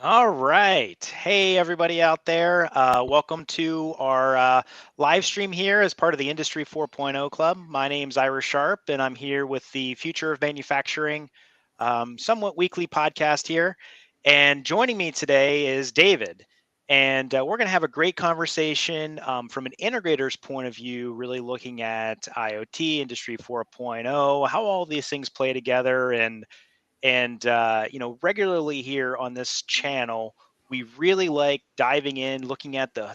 All right. Hey, everybody out there. Welcome to our live stream here as part of the Industry 4.0 Club. My name's Ira Sharp, and I'm here with the Future of Manufacturing, somewhat weekly podcast here. And joining me today is David. And we're going to have a great conversation from an integrator's point of view, really looking at IoT, Industry 4.0, how all these things play together, and regularly here on this channel, we really like diving in, looking at the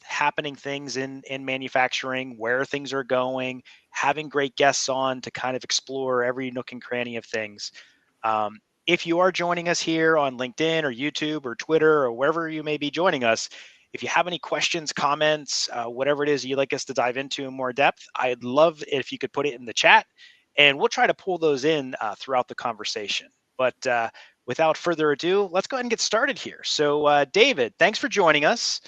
happening things in manufacturing, where things are going, having great guests on to kind of explore every nook and cranny of things. If you are joining us here on LinkedIn or YouTube or Twitter or wherever you may be joining us, if you have any questions, comments, whatever it is you'd like us to dive into in more depth, I'd love if you could put it in the chat, and we'll try to pull those in throughout the conversation. But without further ado, let's go ahead and get started here. So David, thanks for joining us.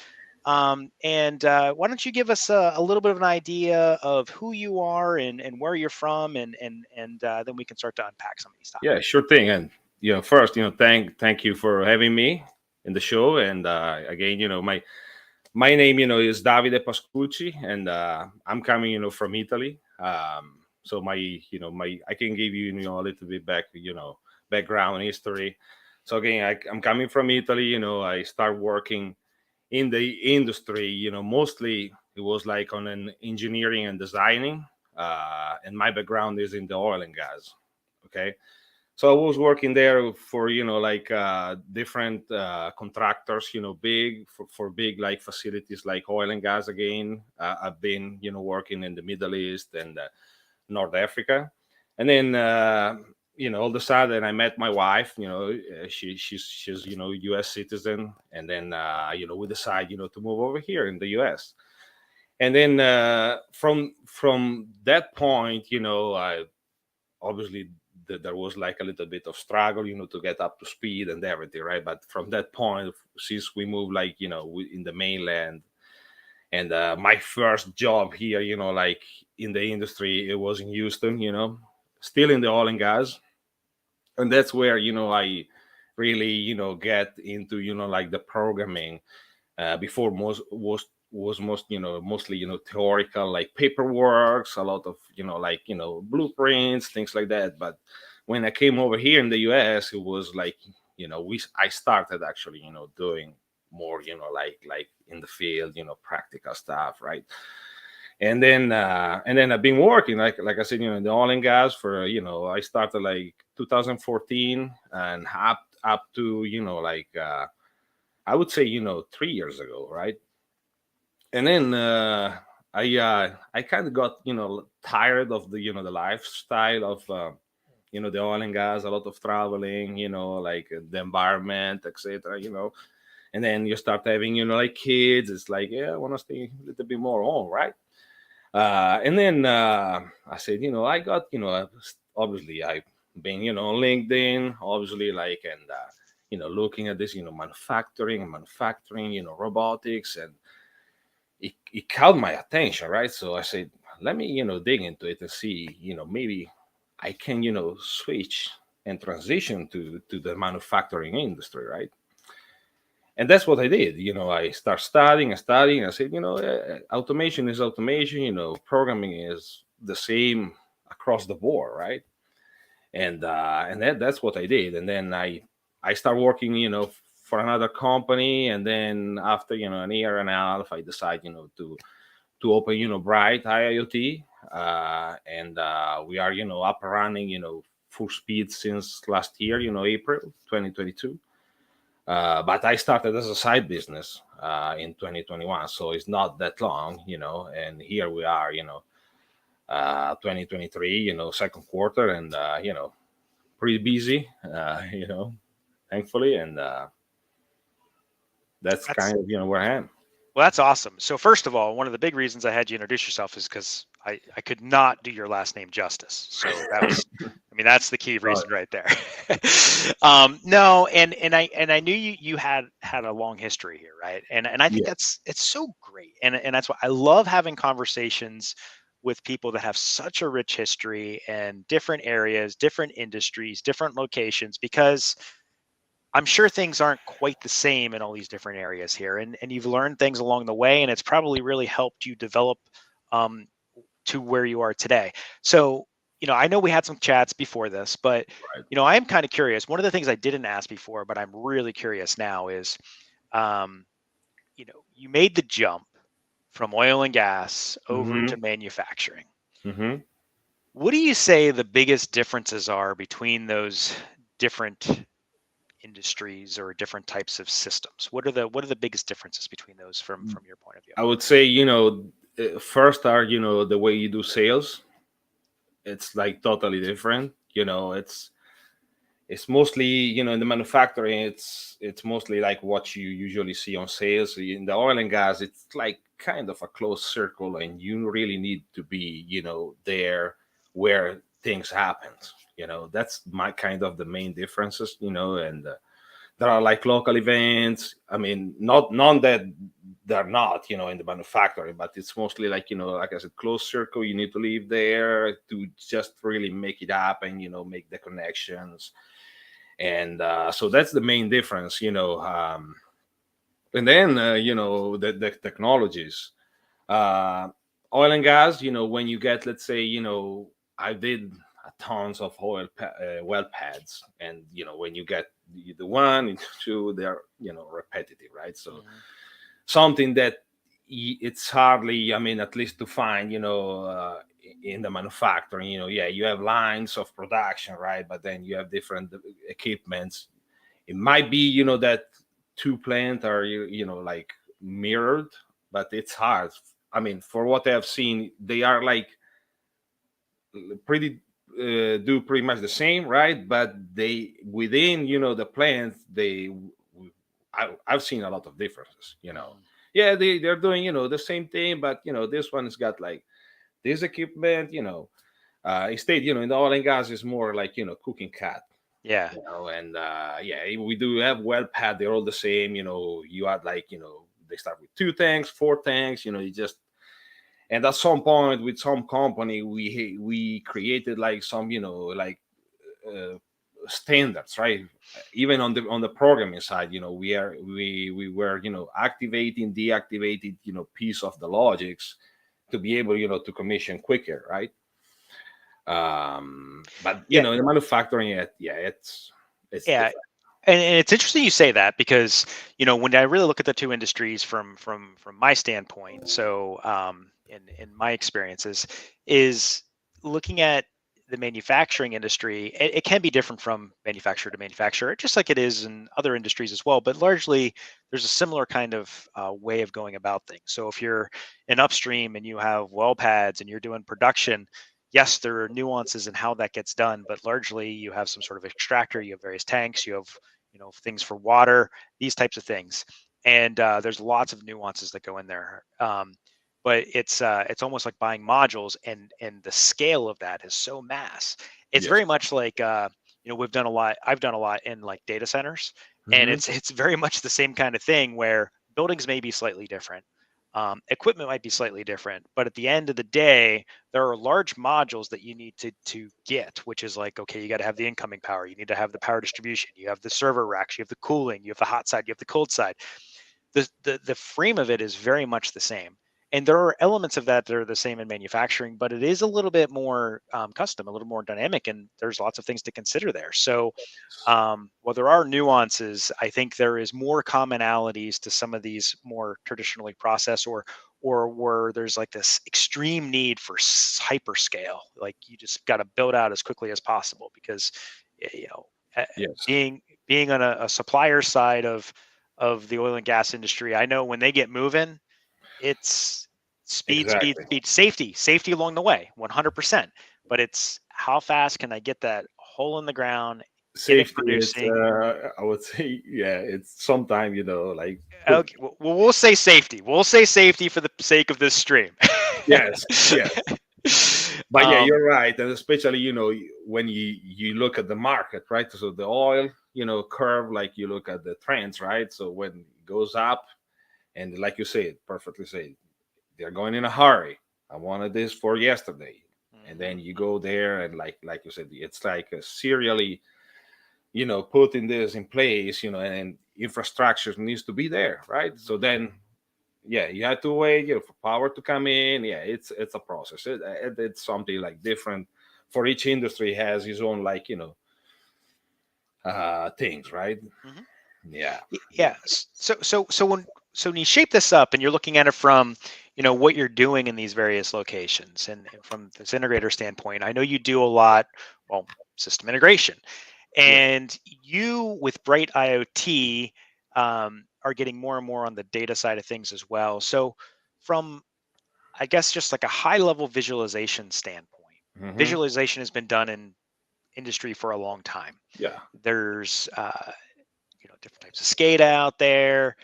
Why don't you give us a little bit of an idea of who you are and where you're from, and then we can start to unpack some of these topics. Yeah, sure thing. And first, thank you for having me in the show. And again, my name, is Davide Pascucci, and I'm coming, from Italy. So I can give you, a little bit background history. So again, I'm coming from Italy. I start working in the industry. Mostly it was like on an engineering and designing, and my background is in the oil and gas. Okay. So I was working there for, different contractors, big for big like facilities like oil and gas again. I've been, working in the Middle East and North Africa. And then, all of a sudden I met my wife, she's, US citizen. And then, we decide, to move over here in the US. And then from that point, I obviously there was like a little bit of struggle, to get up to speed and everything, right? But from that point, since we moved in the mainland, and my first job here, like in the industry, it was in Houston, still in the oil and gas. And that's where, I really, get into, like the programming. Before was mostly theoretical, like paperwork, a lot of blueprints, things like that. But when I came over here in the US, it was like I started actually doing more like in the field, practical stuff, right? And then I've been working like I said, in the oil and gas for I started like 2014 and up to I would say 3 years ago, right? And then I kind of got tired of the the lifestyle of the oil and gas, a lot of traveling, like the environment, etc. And then you start having like kids. It's like, yeah, I want to stay a little bit more home, right? And then I said, I got obviously I've been on LinkedIn, obviously, like, and looking at this manufacturing, robotics, and it caught my attention, right? So I said, let me, dig into it and see, maybe I can, switch and transition to the manufacturing industry, right? And that's what I did. I start studying. I said, automation is automation. Programming is the same across the board, right? And that's what I did. And then I start working, for another company. And then after an year and a half, I decide, to open, Bright IIoT, and we are, up and running, full speed since last year, April 2022. But I started as a side business in 2021, so it's not that long, and here we are, 2023, second quarter, and pretty busy, thankfully, and that's That's kind of where I am. Well, that's awesome. So first of all, one of the big reasons I had you introduce yourself is because I could not do your last name justice. So that was, I mean, that's the key Sorry. reason right there. No, and I knew you had a long history here, right? And I think Yeah. it's so great, and that's why I love having conversations with people that have such a rich history and different areas, different industries, different locations, because I'm sure things aren't quite the same in all these different areas here, and you've learned things along the way, and it's probably really helped you develop um, to where you are today. So, I know we had some chats before this, but Right. I am kind of curious. One of the things I didn't ask before, but I'm really curious now is, um, you made the jump from oil and gas over Mm-hmm. to manufacturing. Mm-hmm. What do you say the biggest differences are between those different industries or different types of systems? What are the biggest differences between those from your point of view? I would say, first are, the way you do sales. It's like totally different. It's mostly, in the manufacturing, it's mostly like what you usually see on sales. In the oil and gas, it's like kind of a closed circle, and you really need to be, there where things happen. That's my kind of the main differences, and there are like local events. I mean, not none that they're not, in the manufacturing, but it's mostly like, like I said, closed circle. You need to live there to just really make it happen, make the connections. And so that's the main difference, and then, the technologies. Uh, Oil and gas, when you get, let's say, I did tons of well pads, and when you get the one and two, they're repetitive, right? So Hmm. something that it's hardly, I mean, at least to find, in the manufacturing, yeah, you have lines of production, right? But then you have different equipments. It might be, that two plant are, like mirrored, but it's hard. I mean, for what I have seen, they are like pretty do pretty much the same, right? But they within, the plants, I've seen a lot of differences. Hmm. Yeah, they're doing, the same thing, but this one has got like this equipment, instead, in the oil and gas is more like, cooking cat. Yeah. And yeah, we do have well pad. They're all the same. You add like, they start with two tanks, four tanks. You just, and at some point with some company, we created like some, like uh, standards, right? Even on the programming side, we were, activating, deactivated, piece of the logics to be able, to commission quicker, right? But Yeah. in the manufacturing, yeah, it's Yeah. different. And it's interesting you say that because when I really look at the two industries from my standpoint, so in my experiences, is looking at the manufacturing industry. It can be different from manufacturer to manufacturer, just like it is in other industries as well. But largely, there's a similar kind of way of going about things. So if you're an upstream and you have well pads and you're doing production, yes, there are nuances in how that gets done, but largely you have some sort of extractor, you have various tanks, you have things for water, these types of things, and there's lots of nuances that go in there. But it's almost like buying modules, and the scale of that is so mass. It's Yes. very much like we've done a lot. I've done a lot in like data centers, and Hmm. it's very much the same kind of thing where buildings may be slightly different. Equipment might be slightly different, but at the end of the day, there are large modules that you need to get, which is like, okay, you got to have the incoming power, you need to have the power distribution, you have the server racks, you have the cooling, you have the hot side, you have the cold side. The frame of it is very much the same, and there are elements of that are the same in manufacturing, but it is a little bit more custom, a little more dynamic, and there's lots of things to consider there. So while there are nuances, I think there is more commonalities to some of these more traditionally processed, or where there's like this extreme need for hyperscale. Like you just got to build out as quickly as possible because you know uh, Yes. being being on a supplier side of the oil and gas industry, I know when they get moving, it's speed, speed, Exactly. speed, safety along the way, 100%. But it's how fast can I get that hole in the ground, get it Safety, it's producing? I would say, yeah, it's sometimes, like put. Okay, well, we'll say safety. We'll say safety for the sake of this stream. Yes, yes. But yeah, um, you're right, and especially when you look at the market, right? So the oil, curve, like you look at the trends, right? So when it goes up, and like you said, perfectly said, they're going in a hurry. I wanted this for yesterday, and mhm, then you go there, and like you said, it's like a serially, putting this in place, and infrastructure needs to be there, right? So mhm. then, yeah, you have to wait, for power to come in. Yeah, it's a process. It's something like different for each industry, has its own, like, things, right? Mhm. Yeah, Yeah. So when you shape this up and you're looking at it from, what you're doing in these various locations, and from this integrator standpoint, I know you do a lot, well, system integration, yeah, and you with Bright IoT are getting more and more on the data side of things as well. So from, I guess, just like a high level visualization standpoint, hmm, visualization has been done in industry for a long time. yeah. There's different types of SCADA out there.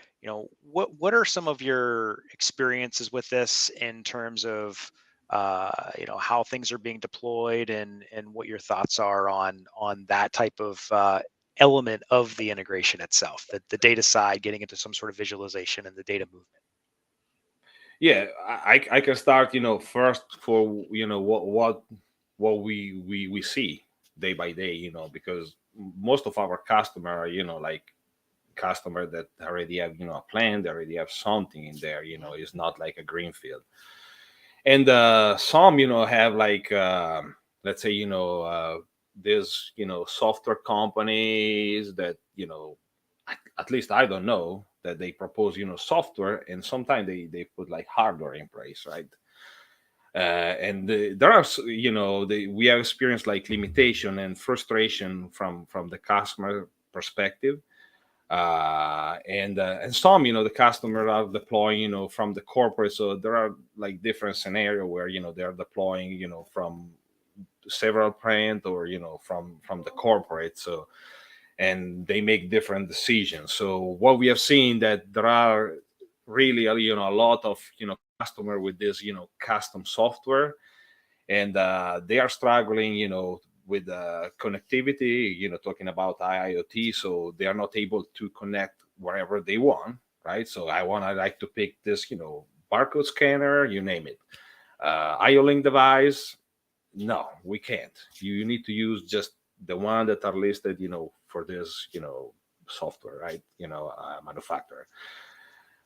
What are some of your experiences with this in terms of how things are being deployed, and what your thoughts are on that type of element of the integration itself, the data side, getting into some sort of visualization and the data movement. Yeah, I can start, first for, what we see day by day, because most of our customer are, like customer that already have, a plan, they already have something in there, it's not like a greenfield. And some, have like, let's say, there's, software companies that, at least I don't know, that they propose, software, and sometimes they put like hardware in place, right? And there are, we have experienced like limitation and frustration from the customer perspective. And some, the customer are deploying, from the corporate. So there are like different scenario where, they're deploying, from several plant, or, from the corporate. So, and they make different decisions. So what we have seen, that there are really, a lot of, customer with this, custom software, and they are struggling, with connectivity, talking about IoT. So they are not able to connect wherever they want, right? So I like to pick this, barcode scanner, you name it, IO-Link device. No, we can't. You need to use just the one that are listed, for this, software, right? Manufacturer.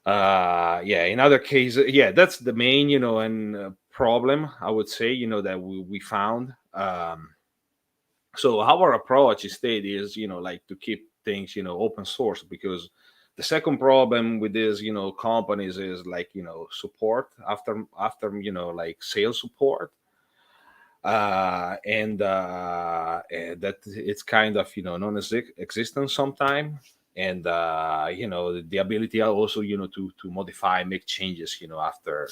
Yeah, in other cases, yeah, that's the main, and problem, I would say, that we found. So our approach instead is, like to keep things, open source, because the second problem with these, companies is like, support after, like sales support. And that it's kind of, non-existent sometime. And the ability also, to modify, make changes, after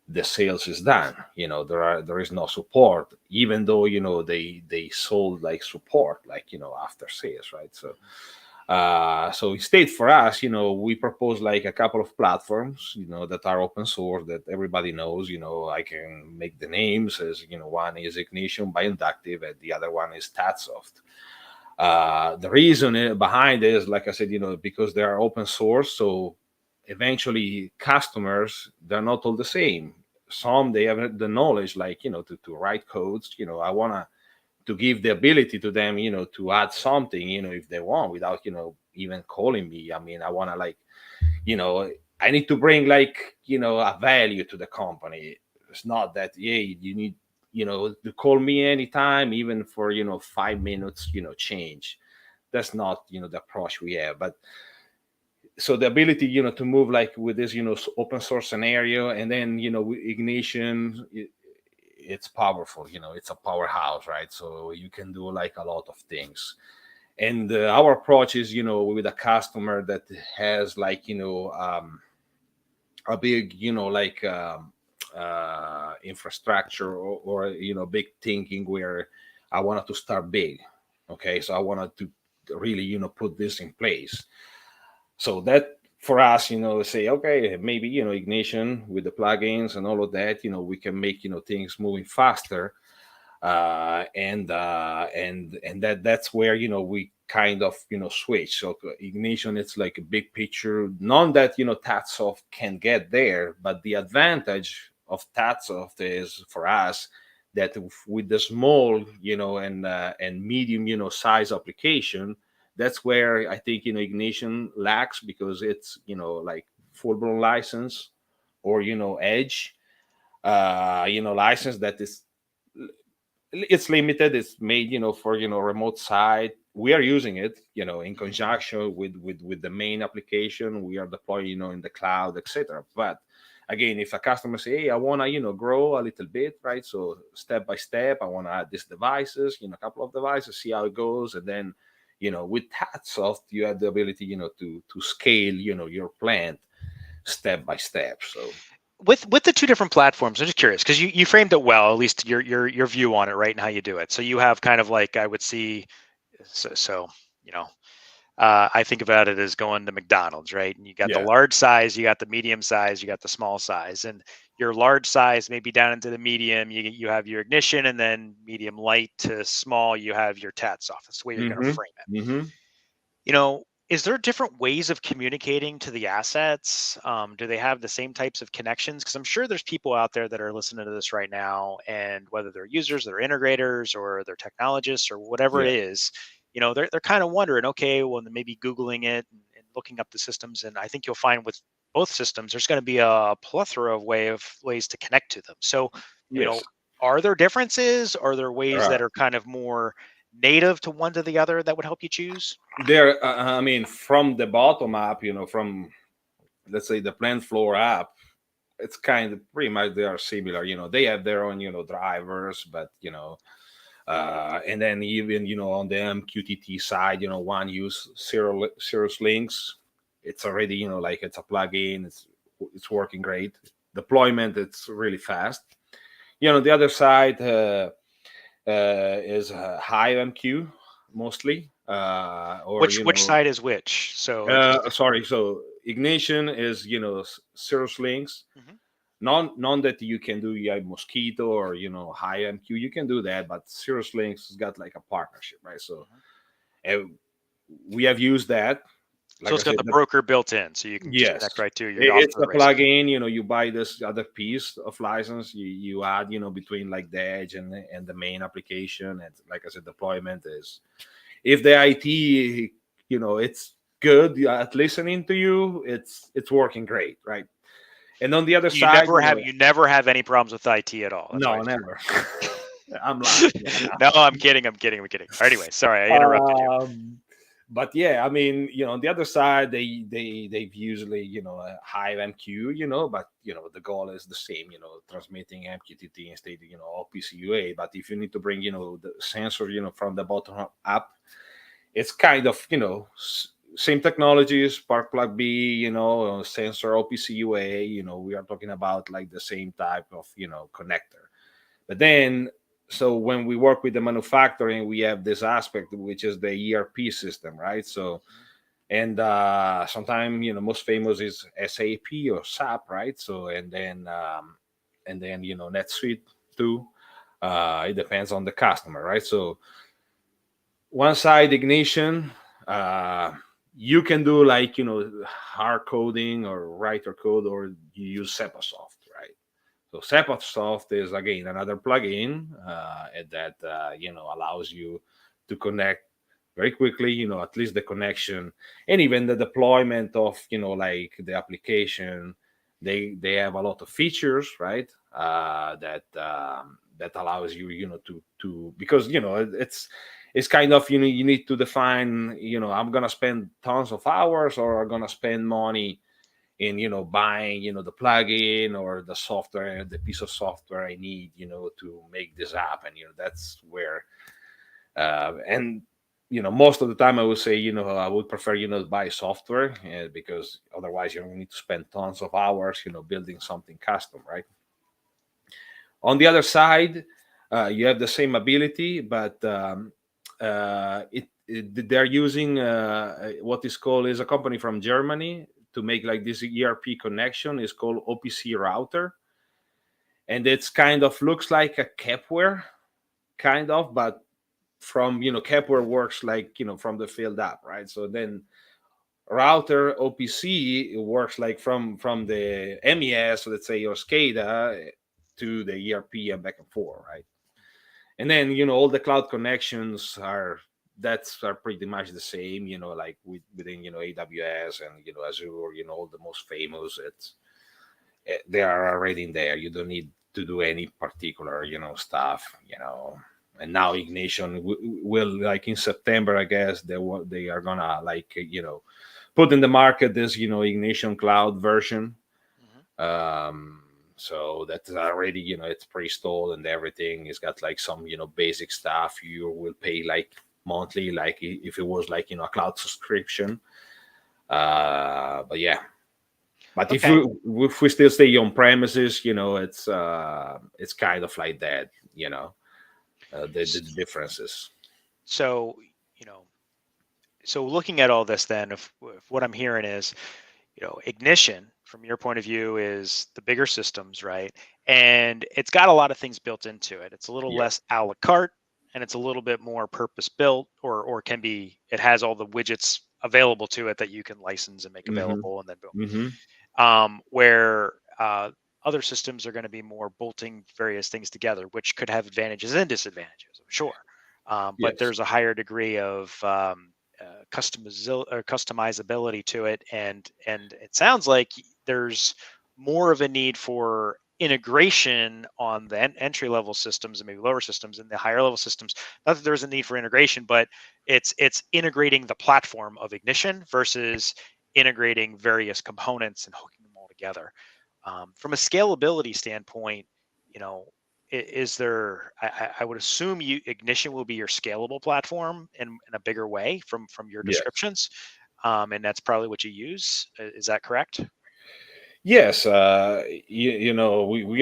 the sales is done. There is no support, even though, they sold like support, like, after sales, right? So instead, for us, we propose like a couple of platforms, that are open source, that everybody knows. I can make the names as, one is Ignition by Inductive, and the other one is Tatsoft. The reason behind it is, like I said, because they are open source. So eventually customers, they're not all the same. Some, they have the knowledge, like, to write codes. I want to give the ability to them, to add something, if they want, without, even calling me. I mean, I want to, like, you know, I need to bring, like, a value to the company. It's not that, yeah, you need, to call me anytime, even for, 5 minutes, change. That's not, the approach we have. But so the ability, to move like with this, open source scenario, and then, with Ignition, it's powerful. It's a powerhouse, right? So you can do like a lot of things. And our approach is, with a customer that has like, a big, like infrastructure, or big thinking, where I wanted to start big. Okay, so I wanted to really, put this in place. So that for us, say, okay, maybe, ignition with the plugins and all of that, we can make, things moving faster. And that's where, we kind of, switch. So ignition, it's like a big picture, none that, Tatsoft can get there, but the advantage of Tatsoft is, for us, that with the small, and medium, size application, that's where I think, ignition lacks, because it's, like full blown license, or, edge, license that is, it's limited. It's made, for, remote site. We are using it, in conjunction with the main application. We are deploying, in the cloud, etc. But again, if a customer say, hey, I want to, grow a little bit, right? So step by step, I want to add these devices, a couple of devices, see how it goes. And then, with Tatsoft, you have the ability, to scale, your plant step by step. So With the two different platforms, I'm just curious, because you framed it well, at least your view on it, right, and how you do it. So you have kind of like, I would see, so you know, I think about it as going to McDonald's, right? And you got the yeah. large size, you got the medium size, you got the small size, and your large size maybe down into the medium, you have your ignition, and then medium light to small, you have your TATS off. That's the way you're going to Mm-hmm. frame it. Mm-hmm. Is there different ways of communicating to the assets? Do they have the same types of connections? Because I'm sure there's people out there that are listening to this right now, and whether they're users, they're integrators, or they're technologists, or whatever it Yeah. is, they're kind of wondering, okay, well, then maybe Googling it and looking up the systems. And I think you'll find with both systems, there's going to be a plethora of ways to connect to them. So, you know, Yes. are there differences? Are there There ways that are. are kind of more native to one to the other that would help you choose? There, I mean, from the bottom up, from, let's say, the plant floor up, it's kind of pretty much, they are similar. They have their own, drivers, but, and then even, on the MQTT side, one use Cirrus links. It's already, like it's a plugin. It's working great. Deployment, it's really fast. The other side, is HiveMQ mostly, or Which side is which? So just sorry. So ignition is, Cirrus links. Mhm. None that you can do, yeah, Mosquito or, HiveMQ. You can do that, but Cirrus links has got like a partnership, right? So Mhm. uh, we have used that. So Like I it's got said, the broker built in, so you can just yes, connect right to. You're off it's to the a races. plugin. You buy this other piece of license. You add, between like the edge and the main application. And like I said, deployment is, if the IT, it's good at listening to you, it's working great, right? And on the other So side, you never have any problems with IT at all. That's what I no, just never. I'm want. lying. Yeah. No, I'm kidding. I'm kidding. I'm kidding. Anyway, sorry, I interrupted you. Um, but yeah, I mean, on the other side, they've usually, a high MQ, but the goal is the same, transmitting MQTT instead, OPCUA. But if you need to bring, the sensor, from the bottom up, it's kind of, same technology, spark plug B, sensor OPCUA. We are talking about like the same type of, connector. But then, so when we work with the manufacturing, we have this aspect, which is the ERP system, right? So, and sometimes, most famous is SAP or SAP, right? So, and then NetSuite too. It depends on the customer, right? So one side, ignition, uh, you can do like, hard coding or writer code, or you use Sepasoft, right? So Sepasoft is again another plugin that allows you to connect very quickly. At least the connection, and even the deployment of, like the application. They have a lot of features, right? That allows you, to, because it's kind of, you need to define, I'm gonna spend tons of hours, or I'm gonna spend money in, buying, the plugin or the software, the piece of software I need, to make this happen. That's where, and most of the time I would say, I would prefer, to buy software, because otherwise you don't need to spend tons of hours, building something custom, right? On the other side, you have the same ability, but they're using what is called, is a company from Germany to make like this ERP connection. Is called OPC router, and it's kind of looks like a Kepware, kind of, but from Kepware works like from the field up, right? So then router OPC, it works like from the MES, let's say, or SCADA to the ERP and back and forth, right? And then all the cloud connections are pretty much the same, like within AWS and Azure, all the most famous. They are already in there. You don't need to do any particular stuff. And now Ignition will, like in September, I guess they are gonna, like, put in the market this Ignition cloud version. Hmm. So that's already, it's pre-installed and everything. It's got like some basic stuff. You will pay like monthly, like if it was like a cloud subscription. But yeah, but Okay. if we still stay on premises, it's kind of like that, the S- differences. So, you know, so looking at all this, then, if what I'm hearing is, Ignition, from your point of view, is the bigger systems, right? And it's got a lot of things built into it. It's a little Yeah. less a la carte, and it's a little bit more purpose built, or can be. It has all the widgets available to it that you can license and make Mm-hmm. available, and then boom. Mm-hmm. Where other systems are going to be more bolting various things together, which could have advantages and disadvantages, I'm sure. But Yes. there's a higher degree of customizability to it, and it sounds like there's more of a need for integration on the entry level systems and maybe lower systems, and the higher level systems, not that there's a need for integration, but it's integrating the platform of Ignition versus integrating various components and hooking them all together. From a scalability standpoint, you know, is there? I would assume Ignition will be your scalable platform in a bigger way from your Yes. descriptions, and that's probably what you use. Is that correct? Yes. We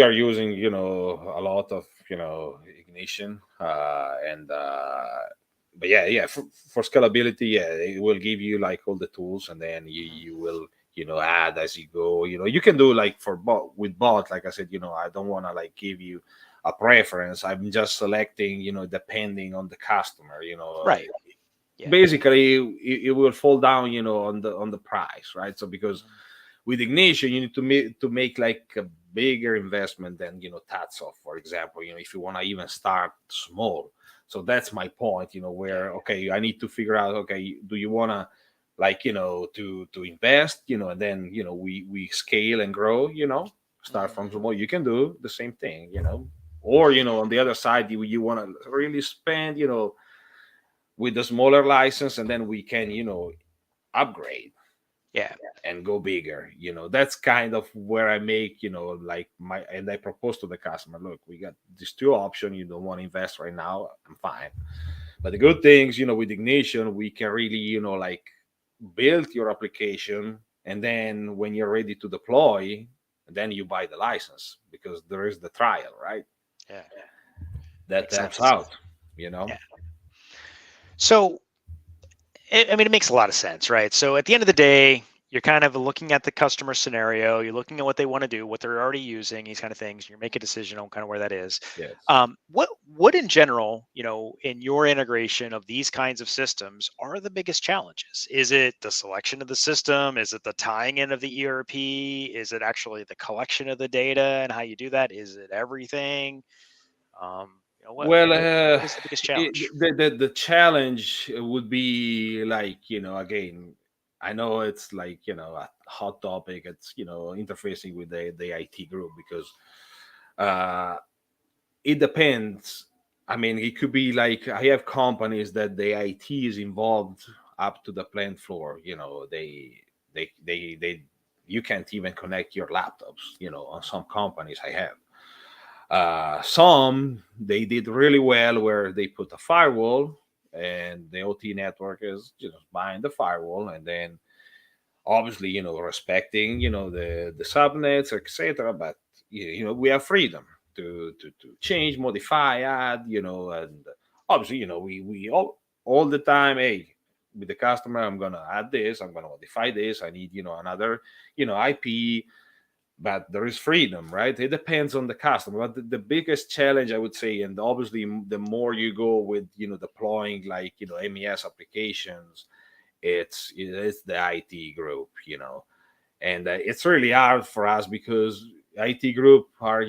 are using a lot of Ignition, and but yeah, for scalability, yeah, it will give you like all the tools, and then you will add as you go. You can do like for bot with bot, like I said, I don't want to like give you a preference. I'm just selecting, depending on the customer. Right. Yeah. Basically it will fall down, on the price, right? So because Mhm. with Ignition, you need to make like a bigger investment than Tatsoft, for example. If you want to even start small. So that's my point. Yeah. Where, okay, I need to figure out, okay, do you want to, like, to invest, and then we scale and grow. Start from Hmm. small. You can do the same thing. Or on the other side, you want to really spend, with the smaller license, and then we can upgrade Yeah. and go bigger. That's kind of where I make, like and I propose to the customer, look, we got these two options. You don't want to invest right now, I'm fine. But the good things, with Ignition, we can really, like, build your application, and then when you're ready to deploy, then you buy the license, because there is the trial, right? Yeah. That Makes helps sense. out, you know Yeah. So I mean, it makes a lot of sense, right? So at the end of the day, you're kind of looking at the customer scenario, you're looking at what they want to do, what they're already using, these kind of things. You make a decision on kind of where that is. Yes. What in general, in your integration of these kinds of systems, are the biggest challenges? Is it the selection of the system? Is it the tying in of the ERP? Is it actually the collection of the data and how you do that? Is it everything? Well, What is the biggest challenge? the challenge would be, like, again, I know it's like, a hot topic. It's, interfacing with the IT group, because uh, it depends. I mean, it could be like, I have companies that the IT is involved up to the plant floor. They you can't even connect your laptops. On some companies I have. Some, they did really well where they put a firewall, and the OT network is just buying the firewall, and then obviously, respecting, the subnets, etc. But we have freedom to change, modify, add, and obviously, we all the time, hey, with the customer, I'm gonna add this, I'm gonna modify this, I need, another, IP, but there is freedom, right? It depends on the customer. But the biggest challenge, I would say, and obviously the more you go with, deploying like, MES applications, it's the IT group, and it's really hard for us because IT group are,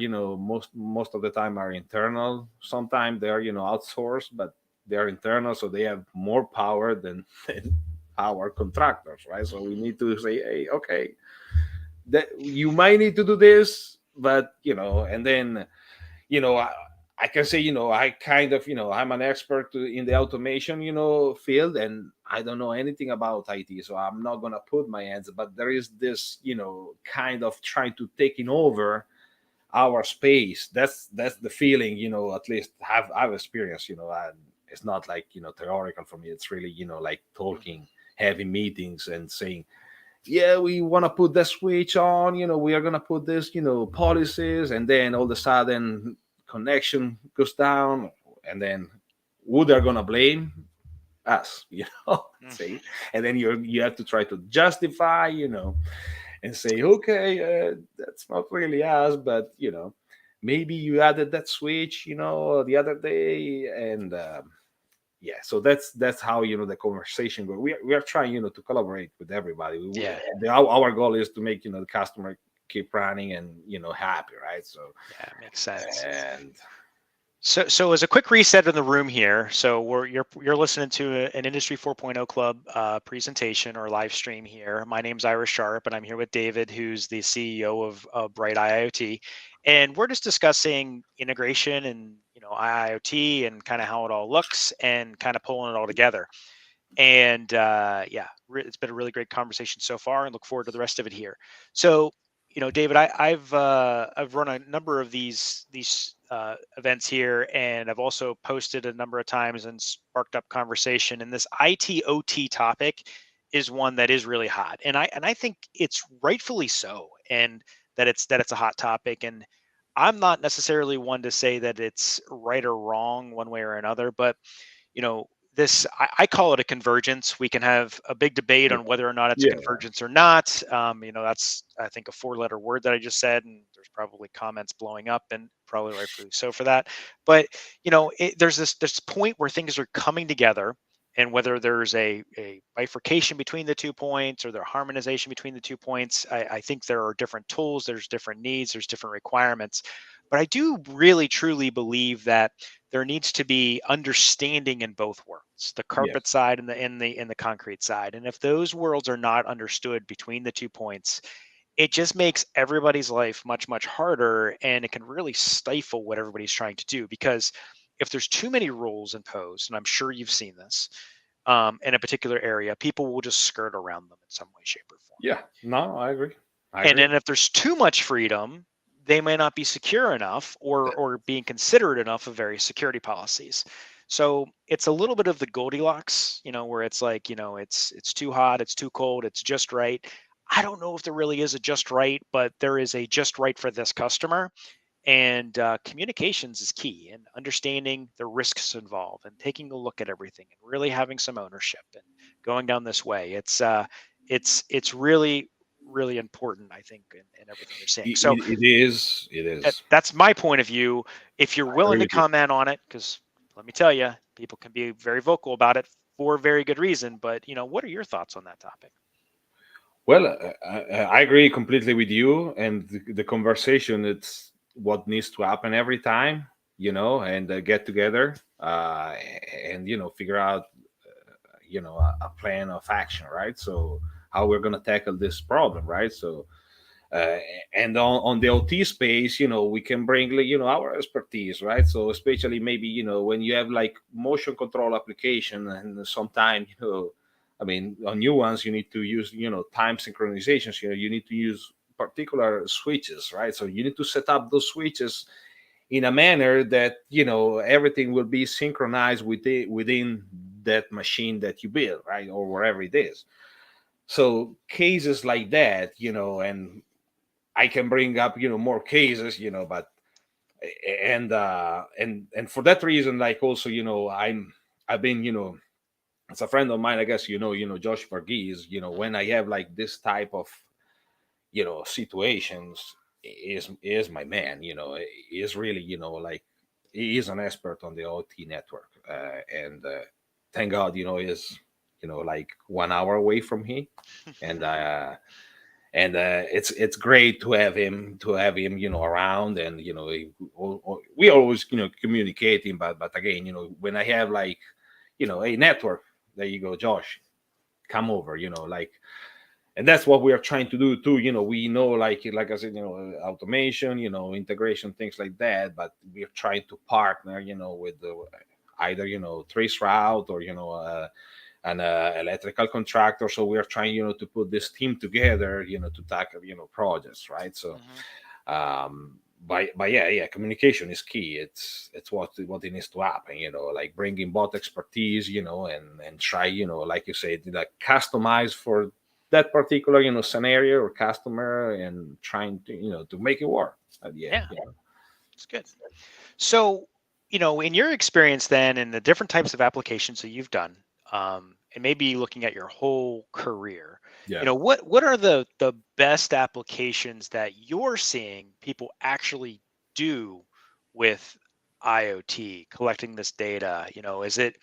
most of the time are internal. Sometimes they're, outsourced, but they're internal, so they have more power than our contractors, right? So we need to say, hey, okay, that you might need to do this, but and then I can say, I kind of, I'm an expert in the automation, field, and I don't know anything about IT, so I'm not gonna put my hands. But there is this, kind of trying to taking over our space. That's the feeling, at least I've experienced, and it's not like theoretical for me. It's really, like talking, having meetings, and saying, yeah, we want to put that switch on, we are going to put this, policies, and then all of a sudden connection goes down, and then who they're going to blame? Us, Mhm. see, and then you have to try to justify, and say, okay, that's not really us, but maybe you added that switch, the other day, and yeah, so that's how the conversation goes. We are trying to collaborate with everybody. Yeah, Our goal is to make the customer keep running and happy, right? So yeah, makes sense. and So as a quick reset in the room here, so you're listening to an Industry 4.0 Club presentation or live stream here. My name's Ira Sharp, and I'm here with David, who's the CEO of Bright IIoT, and we're just discussing integration and IIoT and kind of how it all looks and kind of pulling it all together. And yeah, it's been a really great conversation so far, and look forward to the rest of it here. So, David, I've run a number of these events here, and I've also posted a number of times and sparked up conversation. And this ITOT topic is one that is really hot, and I think it's rightfully so, and that it's a hot topic. And I'm not necessarily one to say that it's right or wrong one way or another, but you know this I call it a convergence. We can have a big debate yeah, on whether or not it's a yeah, convergence or not. That's, I think, a four-letter word that I just said, and there's probably comments blowing up, and probably rightfully so for that. But there's this point where things are coming together, and whether there's a bifurcation between the 2 points or there harmonization between the 2 points, I think there are different tools, there's different needs, there's different requirements. But I do really truly believe that there needs to be understanding in both worlds, the yeah, carpet side and the concrete side. And if those worlds are not understood between the 2 points, it just makes everybody's life much harder, and it can really stifle what everybody's trying to do. Because if there's too many rules imposed, and I'm sure you've seen this, in a particular area, people will just skirt around them in some way, shape, or form. yeah. No, I agree. I And agree. then if there's too much freedom, they may not be secure enough or being considerate enough of various security policies. So it's a little bit of the Goldilocks, where it's like, it's too hot, it's too cold, it's just right. I don't know if there really is a just right, but there is a just right for this customer. And communications is key, and understanding the risks involved and taking a look at everything and really having some ownership and going down this way. It's really important, I think, in everything you're saying. So It is. It is. that's my point of view. If you're I willing agree to with you. comment on it, because let me tell you, people can be very vocal about it for very good reason. But what are your thoughts on that topic? Well, I agree completely with you, and the conversation, it's what needs to happen every time, and get together, and figure out, a plan of action, right? So how we're gonna tackle this problem, right? So uh, and on the OT space, we can bring our expertise, right? So especially maybe when you have like motion control application, and sometimes I mean on new ones you need to use time synchronizations. You need to use particular switches, right? So you need to set up those switches in a manner that everything will be synchronized within that machine that you build, right, or wherever it is. So cases like that, and I can bring up, more cases, but and for that reason, like also, I've been, as a friend of mine, I guess, Josh Verghese, when I have like this type of, situations, is my man, is really, like, he is an expert on the OT network, and thank God, is, like 1 hour away from me, and it's great to have him, around, and we always, communicating, but again, when I have like, a network, there you go, Josh, come over, like, and that's what we are trying to do too. We know, like I said, automation, integration, things like that, but we are trying to partner, with either, trace route, or an electrical contractor. So we are trying, to put this team together, to tackle, projects, right? So Hmm. but yeah, communication is key. It's what it needs to happen, like bringing both expertise, and try, like you said, like customize for that particular, scenario or customer, and trying to, to make it work at the end, Yeah, it's good. So, in your experience then, and the different types of applications that you've done, and maybe looking at your whole career, yeah. what are the best applications that you're seeing people actually do with IoT, collecting this data? Is it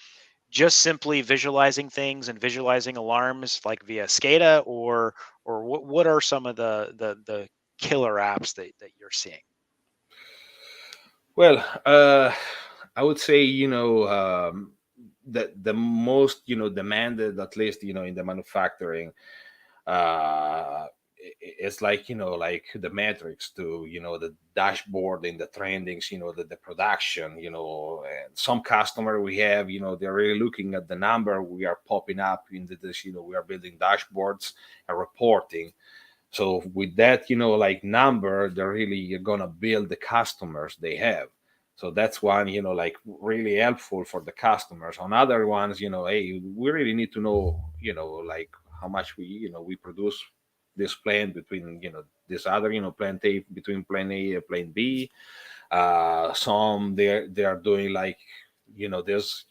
just simply visualizing things and visualizing alarms like via SCADA, or what are some of the killer apps that you're seeing? Well, I would say, the most, demanded, at least, in the manufacturing, it's like, like the metrics to, the dashboard and the trendings, the production, and some customer we have, they're really looking at the number we are popping up into this, we are building dashboards and reporting. So with that, like number, they're really gonna build the customers they have. So that's one, like really helpful for the customers. On other ones, hey, we really need to know, like how much we produce this plant between, this other, plant A, between plant A and plant B. Some they are doing like, there's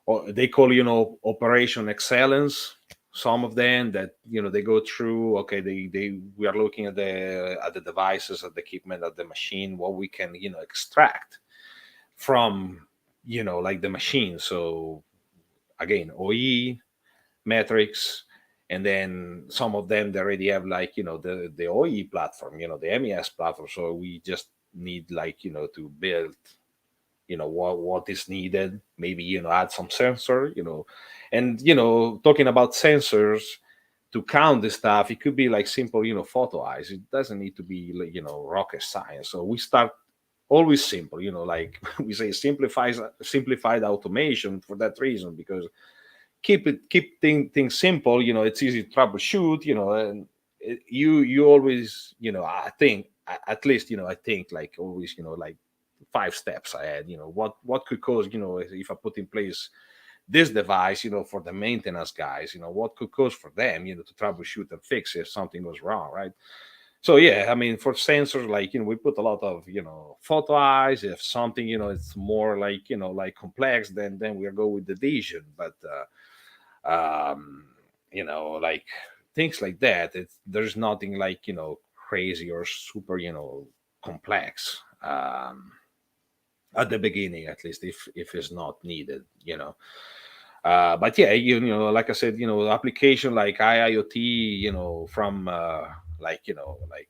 or they call, operation excellence. Some of them that, they go through, okay, they we are looking at the devices, at the equipment, at the machine, what we can, extract from, like the machine. So again, OE metrics, and then some of them they already have, like, the OE platform, the MES platform. So we just need, like, to build, what is needed, maybe, add some sensor, and, talking about sensors to count the stuff, it could be like simple, photo eyes. It doesn't need to be like, rocket science. So we start always simple, like we say, simplified automation, for that reason, because keep things simple, it's easy to troubleshoot, and you always, I think, at least, I think, like, always, like 5 steps ahead. What could cause, if I put in place this device, for the maintenance guys, what could cause for them, to troubleshoot and fix if something goes wrong, right? So yeah, I mean, for sensors, like, we put a lot of, photo eyes. If something, it's more like, like complex, then we go with the vision. But like things like that, there's nothing like, crazy or super, complex, at the beginning, at least, if it's not needed, but yeah, like I said, application like IoT, from like, like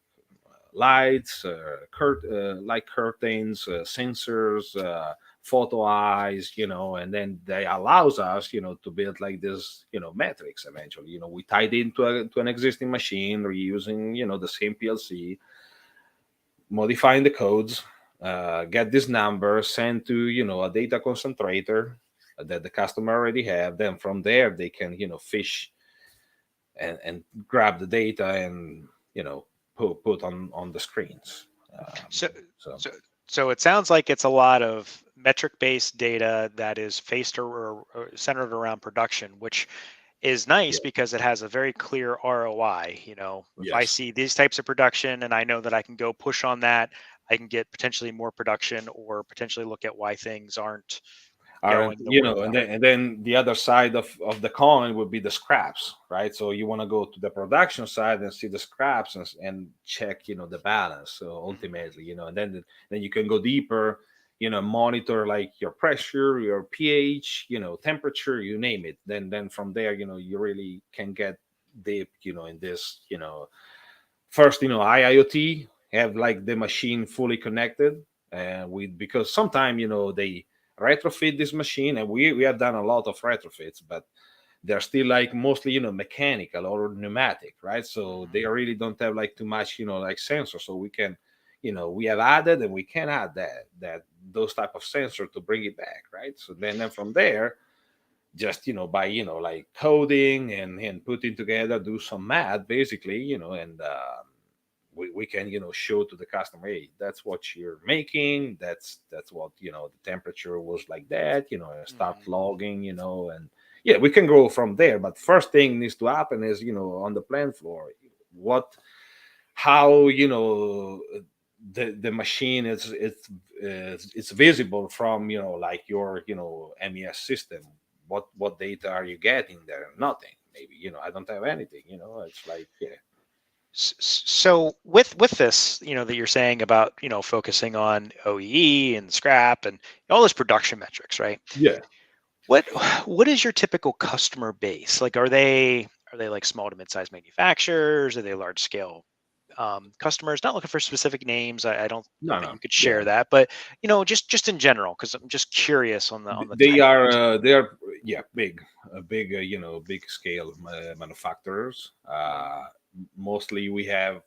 lights, like curtains, sensors, photo eyes, and then they allows us, to build like this, metrics. Eventually, we tied into to an existing machine, reusing, the same PLC, modifying the codes, get this number sent to, a data concentrator that the customer already have. Then from there they can, fish and grab the data, and, put on the screens. So, So so, so it sounds like it's a lot of metric-based data that is faced or centered around production, which is nice Yeah. because it has a very clear ROI. If I Yes. see these types of production and I know that I can go push on that, I can get potentially more production or potentially look at why things aren't Aren't going the way they and are. then the other side of the coin would be the scraps, right? So you want to go to the production side and see the scraps and check, the balance. So Mhm. ultimately, and then you can go deeper, monitor like your pressure, your pH, temperature, you name it. Then from there, you really can get deep, in this, first, IIoT, have like the machine fully connected, with, because sometimes, they retrofit this machine, and we have done a lot of retrofits, but they're still like mostly, mechanical or pneumatic, right? So Mhm. they really don't have like too much, like sensor. So we can, we have added, and we can add that those type of sensor to bring it back, right? So then from there, just, by, like coding and putting together, do some math basically, and we can, show to the customer, hey, that's what you're making, that's what, the temperature was like that, and start Mhm. logging, and yeah, we can go from there. But first thing needs to happen is, on the plant floor, what how, the machine it's visible from, like your, MES system. What data are you getting there? Nothing. Maybe, I don't have anything, it's like, yeah. So with this, that you're saying about, focusing on OEE and scrap and all those production metrics, right? Yeah. What what is your typical customer base? Like, are they like small to mid-sized manufacturers? Are they large scale customers? Not looking for specific names. I don't know No, that you no. could Yeah. share that, but just in general, because I'm just curious on the They type of are, customer. yeah, big, big, big scale manufacturers. Mostly we have,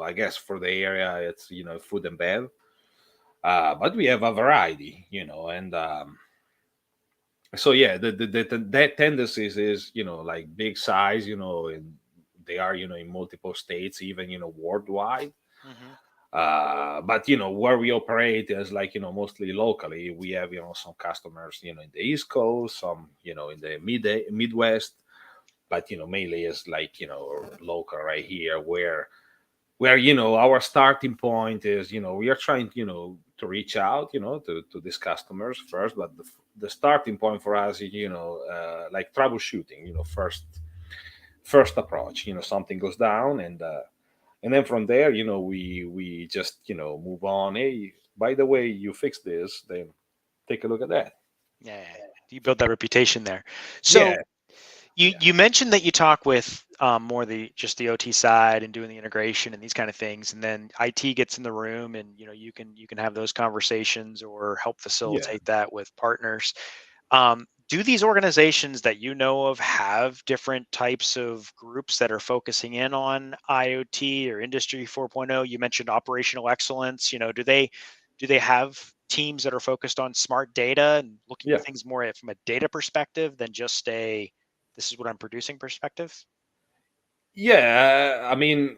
I guess for the area, it's, food and bev. But we have a variety, and so yeah, that tendencies is, like big size, and they are, in multiple states, even, worldwide. Hmm. But where we operate is like, mostly locally. We have, some customers, in the East Coast, some, in the Midwest, but mainly is like, local right here, where our starting point is, we are trying, to reach out, to these customers first. But the starting point for us is, like troubleshooting, first approach, something goes down, and then from there, we just, move on. Hey, by the way, you fix this, then take a look at that. Yeah, you build that reputation there. Yeah. So you mentioned that you talk with more the OT side and doing the integration and these kind of things, and then IT gets in the room, and you can have those conversations or help Yeah. facilitate that with partners. Do these organizations that you know of have different types of groups that are focusing in on IoT or Industry 4.0? You mentioned operational excellence. Do they have teams that are focused on smart data and looking at Yeah. things more from a data perspective than just a this is what I'm producing perspective? Yeah, I mean,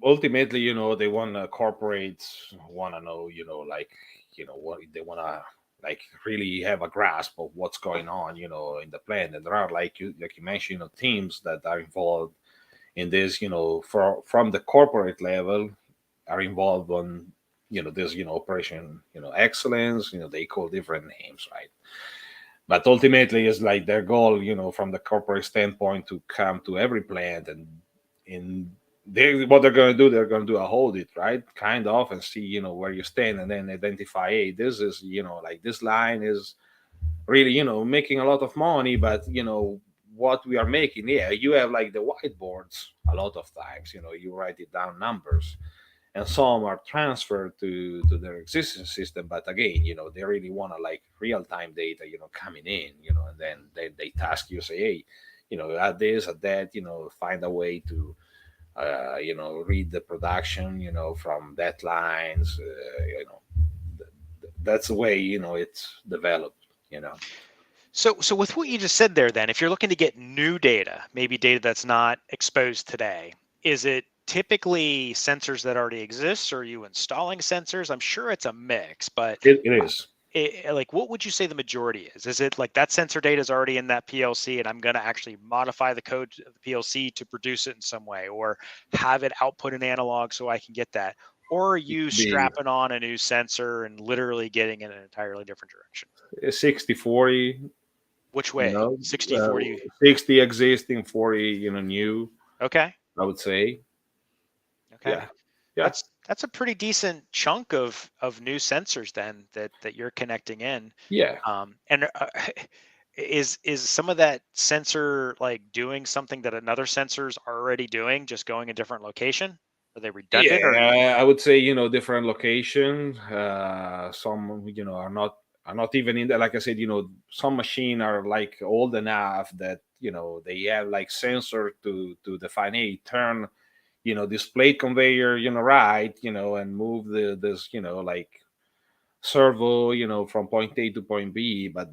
ultimately, they want to corporates want to know, like, what they want to, like, really have a grasp of what's going on, in the plant. And there are, like you mentioned, teams that are involved in this, from the corporate level, are involved on, this, operation, excellence. They call different names, right? But ultimately, it's like their goal, from the corporate standpoint, to come to every plant, and in what they're going to do, they're going to do a audit, right? Kind of, and see, where you stand, and then identify, hey, this is, like this line is really, making a lot of money, but what we are making, yeah, you have like the whiteboards a lot of times, you write it down numbers, and some are transferred to their existing system. But again, they really want to like real time data, coming in, and then they task you, say, hey, add this, add that, find a way to read the production, from deadlines, that's the way, it's developed, So with what you just said there, then, if you're looking to get new data, maybe data that's not exposed today, is it typically sensors that already exist, or are you installing sensors? I'm sure it's a mix, but it is. like, what would you say the majority is? Is it like that sensor data is already in that PLC and I'm going to actually modify the code of the PLC to produce it in some way, or have it output an analog so I can get that? Or are you The strapping on a new sensor and literally getting in an entirely different direction? 60/40, Which you way? know, 60, 40? 60 existing, 40, new, Okay. I would say. Okay. Yeah. Yeah. That's a pretty decent chunk of new sensors then that you're connecting in. Yeah. And is some of that sensor like doing something that another sensor's already doing, just going a different location? Are they redundant or? Yeah, I would say, different location. Some, are not even in there. Like I said, some machine are like old enough that, they have like sensor to define, hey, turn, this plate conveyor, right, and move this, like servo, from point A to point B, but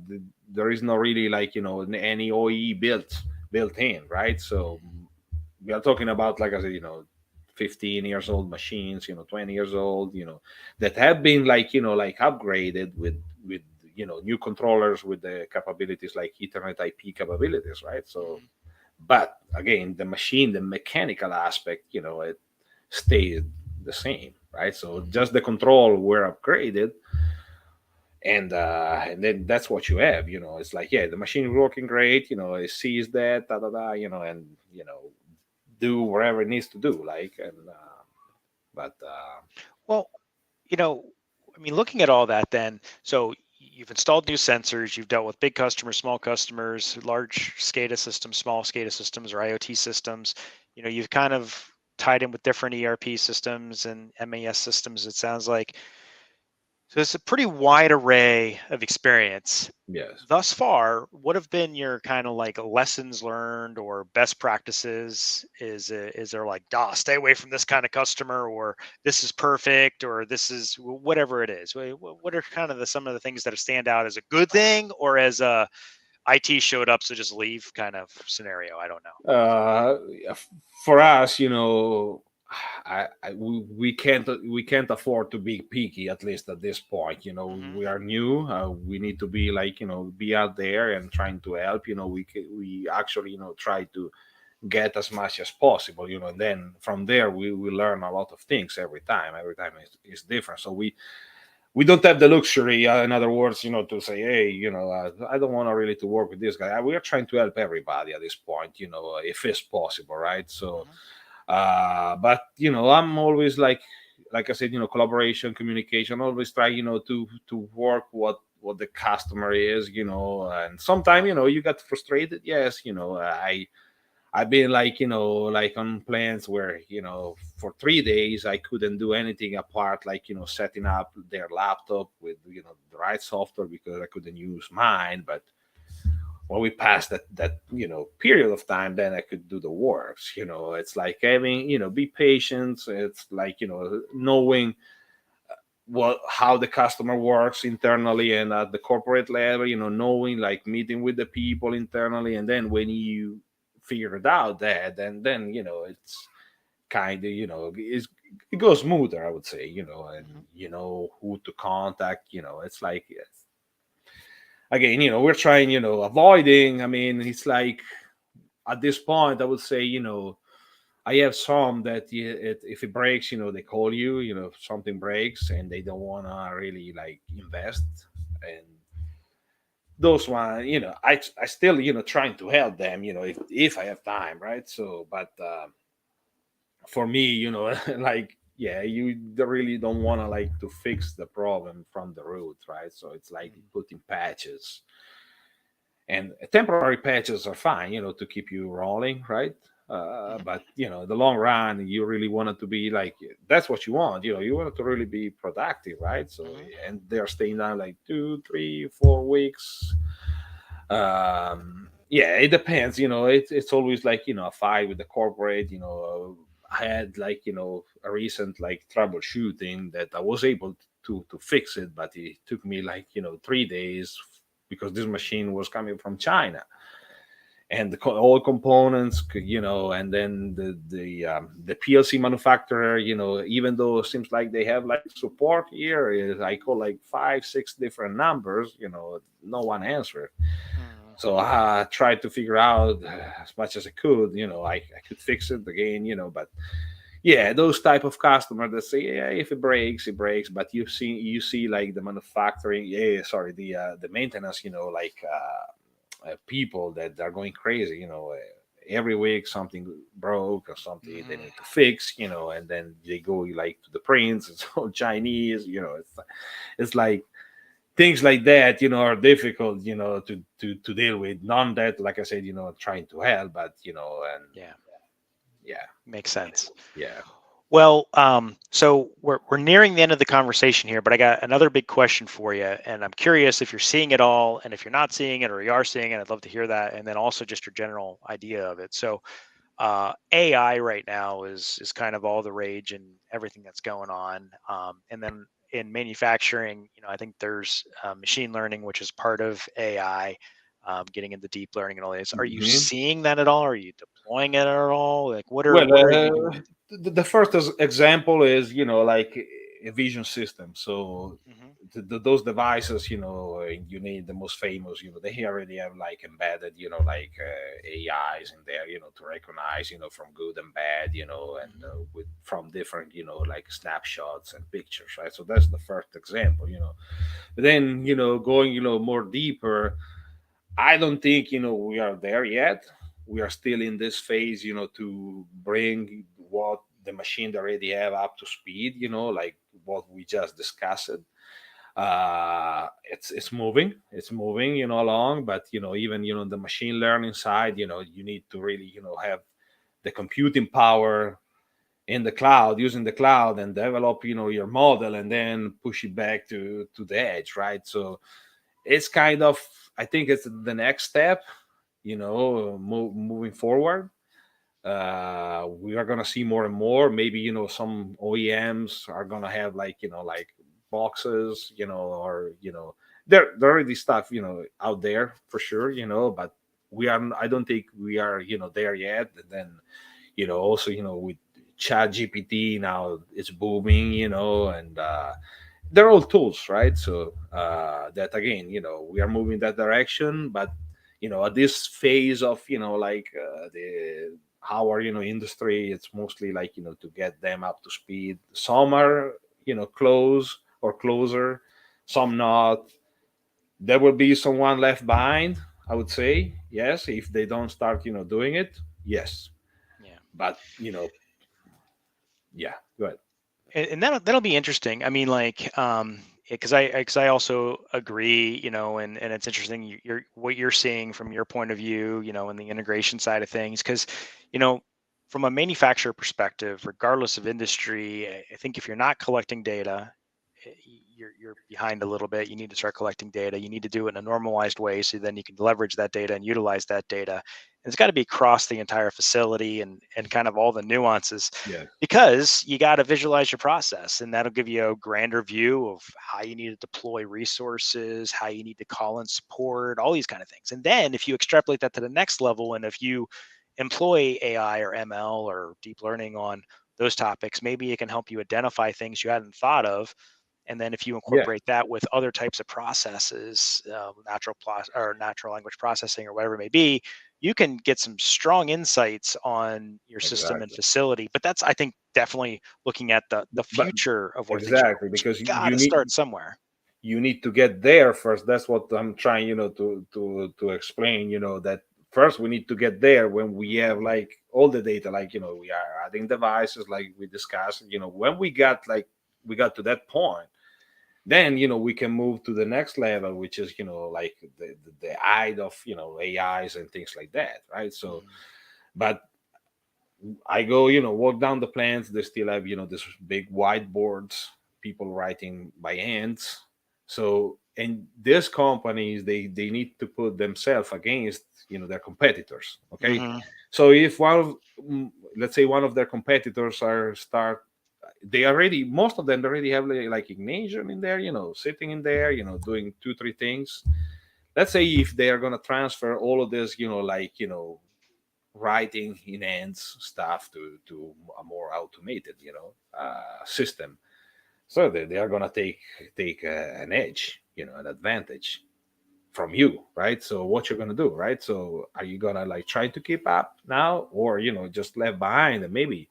there is no really like, any OE built in, right? So we are talking about, like I said, 15 years old machines, 20 years old, that have been like, like upgraded with new controllers with the capabilities like Ethernet IP capabilities, right? So, Mhm, but again, the machine, the mechanical aspect, it stayed the same, right? So mhm. just the control were upgraded, and then that's what you have. It's like, yeah, the machine is working great. It sees that, da da da. And do whatever it needs to do, like, and but Well, you know, I mean, looking at all that then, so you've installed new sensors, you've dealt with big customers, small customers, large SCADA systems, small SCADA systems, or IoT systems. You've kind of tied in with different ERP systems and MES systems, it sounds like. So it's a pretty wide array of experience. yes. Thus far, what have been your kind of like lessons learned or best practices? Is there like, stay away from this kind of customer, or this is perfect, or this is whatever it is? What are kind of some of the things that stand out as a good thing, or as a IT showed up, so just leave kind of scenario? I don't know. uh for us, we can't afford to be picky, at least at this point. Hmm. We are new. We need to be like, be out there and trying to help. We actually, try to get as much as possible. And then from there we learn a lot of things every time is different. So we don't have the luxury, in other words, to say, hey, I don't want to really to work with this guy. We are trying to help everybody at this point, if it's possible, right? So Hmm. but I'm always like I said, collaboration, communication, always try, to work what the customer is, and sometimes, you get frustrated. Yes, I've been like, like on plans where, for 3 days I couldn't do anything apart, like, setting up their laptop with, the right software, because I couldn't use mine. But when we passed that period of time, then I could do the works. It's like having, be patient. It's like, knowing what how the customer works internally and at the corporate level, knowing, like, meeting with the people internally, and then when you figure it out, that then it's kind of, it goes smoother, I would say. And Hmm. who to contact. It's like, again, we're trying, avoiding. I mean, it's like, at this point, I would say, I have some that, if it breaks, they call you. If something breaks and they don't want to really like invest, and those one, I still, trying to help them, if I have time, right? So, but for me, like, yeah, you really don't want to like to fix the problem from the root, right? So it's like putting patches, and temporary patches are fine, to keep you rolling, right? Hmm. But the long run, you really want it to be like, that's what you want. You want it to really be productive, right? So, Hmm. and they're staying down like 2, 3, 4 weeks. Yeah, it depends. It's always like, a fight with the corporate. I had like, a recent like troubleshooting that I was able to fix it, but it took me like, 3 days, because this machine was coming from China. and all components, and then the PLC manufacturer, even though it seems like they have like support here, is I call like 5, 6 different numbers, no one answered. Mm. So I tried to figure out as much as I could, I could fix it again, but yeah, those type of customers that say, yeah, if it breaks, it breaks. But you see like the manufacturing, yeah, sorry, the maintenance, like people that are going crazy, every week something broke or something they Mhm. need to fix, and then they go like to the prints, it's all Chinese, it's like things like that, are difficult, to deal with. None that, like I said, trying to help, but and Yeah, yeah, makes sense. yeah. Well, so we're nearing the end of the conversation here, but I got another big question for you, and I'm curious if you're seeing it all, and if you're not seeing it, or you are seeing it, I'd love to hear that, and then also just your general idea of it. So, AI right now is kind of all the rage and everything that's going on, and then in manufacturing, I think there's machine learning, which is part of AI, getting into deep learning and all this. Are you Mhm. seeing that at all? Are you deploying it at all? Like, Well, what are you doing? the first example is, like a vision system. So Hmm. those devices, you need the most famous, they already have like embedded, like AIs in there, to recognize, from good and bad, and Hmm. with from different, like snapshots and pictures, right? So that's the first example. But then, going, more deeper, I don't think, we are there yet. We are still in this phase, to bring what the machine already have up to speed, like what we just discussed. It's moving, along, but even the machine learning side, you need to really, have the computing power in the cloud, using the cloud, and develop, your model, and then push it back to the edge, right? So it's kind of, I think it's the next step, moving forward. We are gonna see more and more. Maybe some OEMs are gonna have like like boxes, or there already stuff out there for sure, but we are. I don't think we are there yet. And then also with Chat GPT now it's booming, and they're all tools, right? So that again, we are moving that direction, but at this phase of like the our industry, it's mostly like to get them up to speed. Some are close or closer, some not. There will be someone left behind, I would say, yes, if they don't start doing it, yes. Yeah. But yeah, go ahead. And that'll be interesting. I mean, like, because I also agree, and it's interesting you're what you're seeing from your point of view, in the integration side of things, because, you know, from a manufacturer perspective, regardless of industry, I think if you're not collecting data, you're behind a little bit. You need to start collecting data. You need to do it in a normalized way, so then you can leverage that data and utilize that data. And it's got to be across the entire facility and kind of all the nuances, Yeah, because you got to visualize your process, and that'll give you a grander view of how you need to deploy resources, how you need to call in support, all these kind of things. And then if you extrapolate that to the next level, and if you employ AI or ML or deep learning on those topics, maybe it can help you identify things you hadn't thought of. And then if you yeah, incorporate that with other types of processes, or natural language processing or whatever it may be, you can get some strong insights on your system and exactly. facility. But that's, I think, definitely looking at the But future of where things are going. exactly, But you because got to start somewhere. you need to get there first. That's what I'm trying to explain, that first we need to get there when we have Mhm. like all the data, like we are adding devices like we discussed, when we got to that point, then we can move to the next level, which is like the eye of AIs and things like that, right? So Mhm. but I go, walk down the plants. They still have, this big whiteboards, people writing by hands. So, and these companies, they need to put themselves against, their competitors. Okay. Mhm. So if let's say one of their competitors they already, most of them already have like Ignatian in there, sitting in there, doing 2, 3 things. let's say if they are going to transfer all of this, writing in ends stuff to a more automated, system. So they are going to take an edge, an advantage from you, right? So what you're going to do, right? So are you going to like try to keep up now, or just left behind, and maybe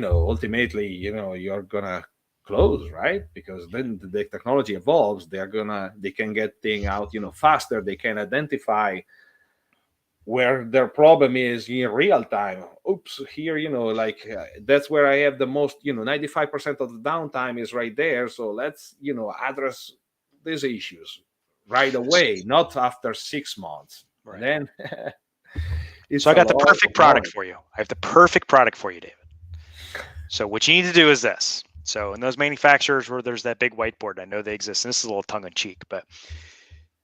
ultimately you're going to close, right? Because then the technology evolves, they can get thing out faster, they can identify where their problem is in real time. Oops, here, that's where I have the most, 95% of the downtime is right there. So let's, address these issues right away, not after 6 months. And Right. then So it's I a got the lot perfect of product noise. for you. I have the perfect product for you, David. So what you need to do is this. So in those manufacturers where there's that big whiteboard, I know they exist. And this is a little tongue in cheek, but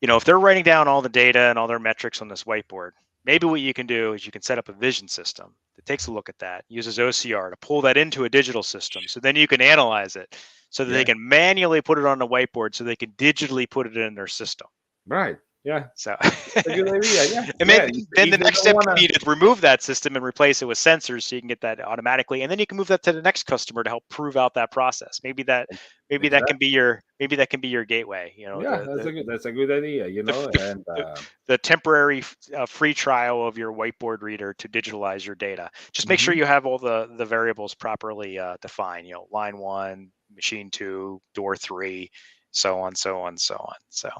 if they're writing down all the data and all their metrics on this whiteboard, maybe what you can do is you can set up a vision system that takes a look at that, uses OCR to pull that into a digital system. So then you can analyze it so that they Yeah, can manually put it on the whiteboard so they can digitally put it in their system. right. Yeah, So, it's a good idea. Yeah, and yeah. then the If they next don't step want can to, be to remove that system and replace it with sensors, so you can get that automatically, and then you can move that to the next customer to help prove out that process. Maybe that can exactly. be your gateway. Yeah, that's a good idea. The, And the, the temporary free trial of your whiteboard reader to digitalize your data. Just make sure mhm. you have all the variables properly defined. Line 1, machine 2, door 3, so on, so on, so on. So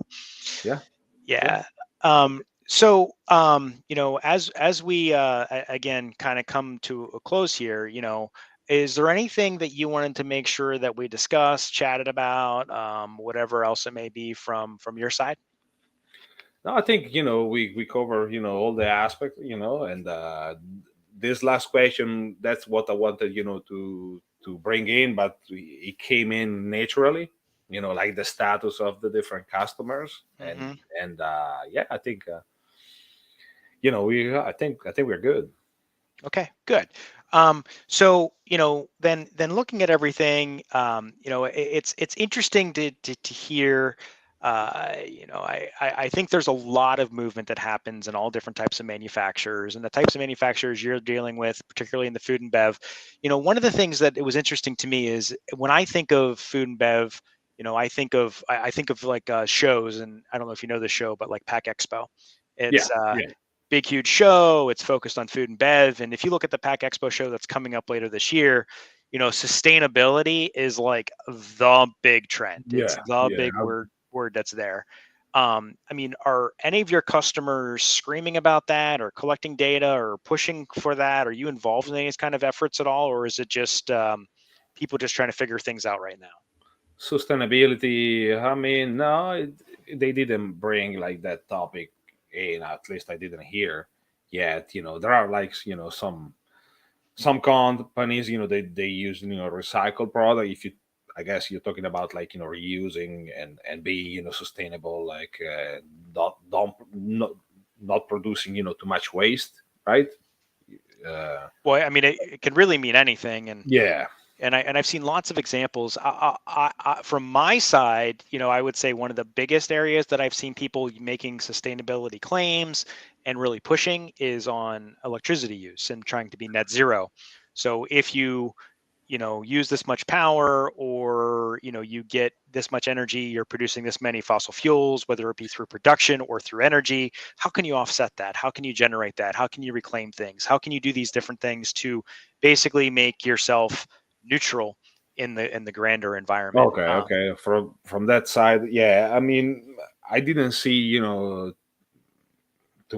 Yeah, yeah. yeah. As we again kind of come to a close here, is there anything that you wanted to make sure that we discussed, chatted about, whatever else it may be from your side? No, I think we cover all the aspects, and this last question, that's what I wanted to bring in, but it came in naturally, like the status of the different customers, and Hmm. yeah, I think we I think we're good. Okay, good. So then looking at everything, it's interesting to hear. I think there's a lot of movement that happens in all different types of manufacturers, and the types of manufacturers you're dealing with, particularly in the food and bev. One of the things that it was interesting to me is when I think of food and bev. I think of like shows, and I don't know if you know the show, but like Pack Expo. Yeah, It's yeah, big, huge show. It's focused on food and bev. And if you look at the Pack Expo show that's coming up later this year, sustainability is like the big trend. It's yeah, the yeah. big word that's there. Are any of your customers screaming about that or collecting data or pushing for that? Are you involved in any kind of efforts at all? Or is it just people just trying to figure things out right now? Sustainability. I mean, no, they didn't bring like that topic in. At least I didn't hear yet. There are like some companies, they use recycled product. If you, I guess you're talking about like reusing and being sustainable, like not producing too much waste, right? Well, I mean, it can really mean anything. And Yeah, I've seen lots of examples. From my side, I would say one of the biggest areas that I've seen people making sustainability claims and really pushing is on electricity use and trying to be net zero. So if you use this much power, or you get this much energy, you're producing this many fossil fuels, whether it be through production or through energy, how can you offset that? How can you generate that? How can you reclaim things? How can you do these different things to basically make yourself neutral in the grander environment? okay, okay. From that side, yeah. I mean, I didn't see too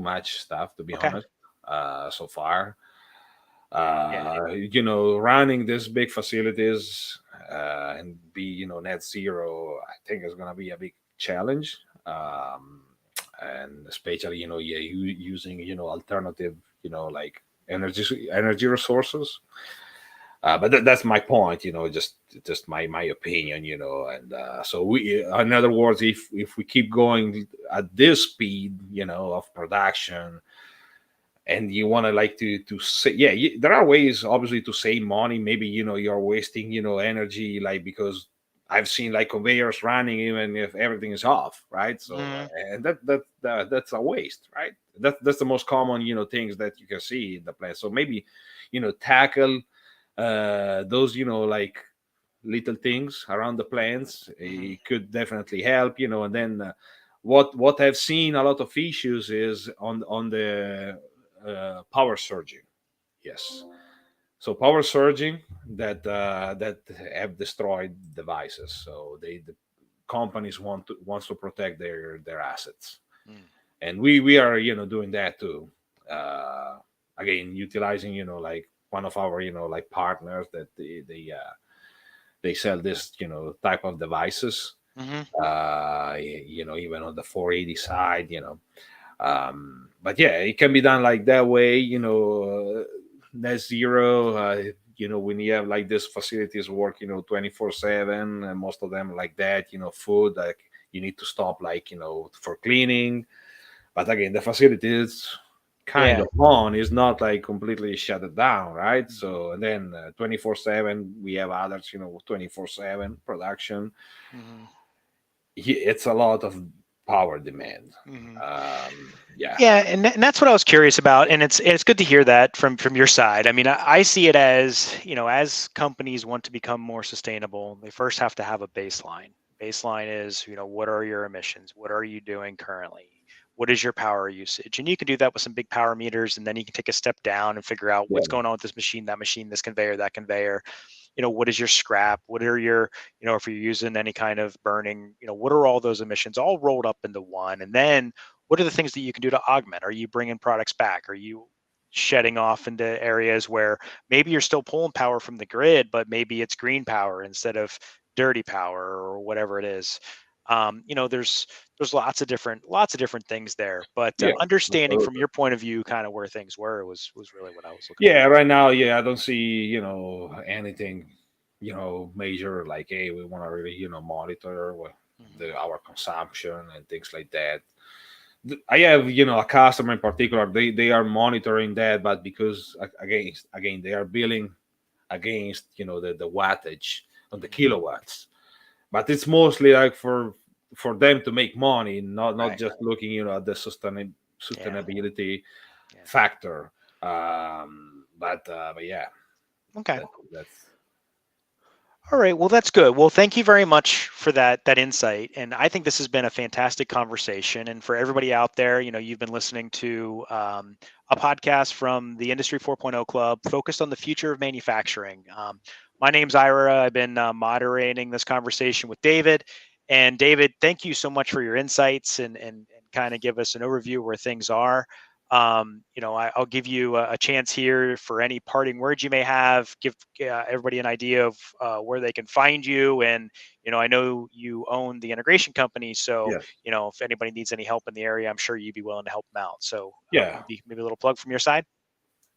much stuff, to be Okay. honest, so far. Yeah. Running these big facilities and be net zero, I think is going to be a big challenge. And especially yeah, using alternative like energy resources. But that's my point, just my opinion, and so in other words, if we keep going at this speed, of production, and you want to like to say, yeah, there are ways obviously to save money. Maybe you're wasting energy, like, because I've seen like conveyors running even if everything is off, right? So Mhm. and that's a waste, right? That's the most common, things that you can see in the plant. So maybe, tackle those, like little things around the plants. Mhm. It could definitely help, and then what I've seen a lot of issues is on the power surging. Yes. So power surging that have destroyed devices. So the companies wants to protect their assets, Mm. and we are doing that too. Uh, Again, utilizing like one of our like partners that they sell this type of devices. Mhm. Even on the 480 side, but yeah, it can be done like that way, net zero. When you have like these facilities work 24/7, and most of them like that, food like you need to stop like for cleaning. But again, the facility is kind Yeah. of on, is not like completely shut it down, right? Mhm. So and then 24/7 we have others 24/7 production. Mhm. It's a lot of power demand. Mhm. Yeah. Yeah, and that's what I was curious about, and it's good to hear that from your side. I mean, I see it as, as companies want to become more sustainable, they first have to have a baseline. Baseline is, what are your emissions? What are you doing currently? What is your power usage? And you can do that with some big power meters, and then you can take a step down and figure out what's Yeah. going on with this machine, that machine, this conveyor, that conveyor. What is your scrap? What are your, if you're using any kind of burning, what are all those emissions all rolled up into one? And then what are the things that you can do to augment? Are you bringing products back? Are you shedding off into areas where maybe you're still pulling power from the grid, but maybe it's green power instead of dirty power or whatever it is? There's lots of different things there, but Yeah. understanding from Absolutely. your point of view, kind of where things were was really what I was looking Yeah. for. Right now, yeah, I don't see anything major like, hey, we want to really monitor Hmm. our consumption and things like that. I have a customer in particular. They are monitoring that, but because again they are billing against the wattage on the Hmm. kilowatts, but it's mostly like for them to make money, not Right. just looking at the Yeah. sustainability Yeah. factor. But yeah, Okay. that's All right. Well, that's good. Well, thank you very much for that insight. And I think this has been a fantastic conversation. And for everybody out there, you've been listening to a podcast from the Industry 4.0 Club focused on the future of manufacturing. My name's Ira. I've been moderating this conversation with David. And David, thank you so much for your insights and kind of give us an overview where things are. I'll give you a chance here for any parting words you may have. Give everybody an idea of where they can find you. And, I know you own the integration company. So, yes, if anybody needs any help in the area, I'm sure you'd be willing to help them out. So yeah, maybe a little plug from your side.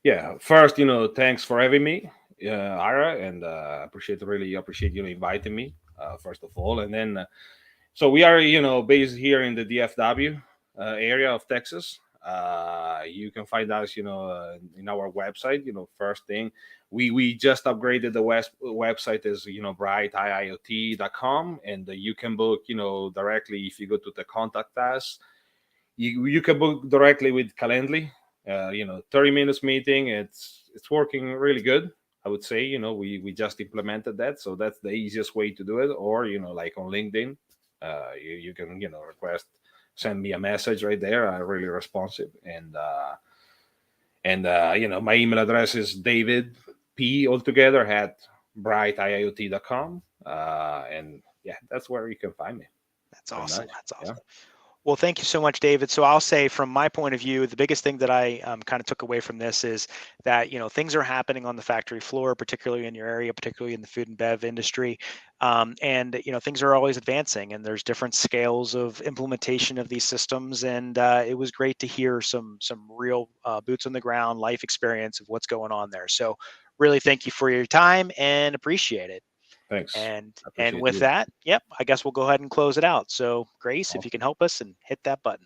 yeah. First, thanks for having me, Ira, and really appreciate inviting me. First of all, and then so we are, based here in the DFW area of Texas. You can find us, in our website. First thing, we just upgraded the website is brightiiot.com, and you can book, directly if you go to the contact us. You can book directly with Calendly. 30 minutes meeting. It's working really good. I would say, we just implemented that, so that's the easiest way to do it. Or like on LinkedIn, you can request, send me a message right there. I'm really responsive, and my email address is David P altogether at brightiiot.com. And yeah, that's where you can find me. That's Pretty awesome. much. That's Yeah. awesome. Well, thank you so much, David. So I'll say from my point of view, the biggest thing that I kind of took away from this is that, things are happening on the factory floor, particularly in your area, particularly in the food and bev industry. And, things are always advancing and there's different scales of implementation of these systems. And it was great to hear some real boots on the ground life experience of what's going on there. So really thank you for your time and appreciate it. Thanks. And I appreciate with you. that, yep, I guess we'll go ahead and close it out. So Grace, if you can Awesome. help us and hit that button.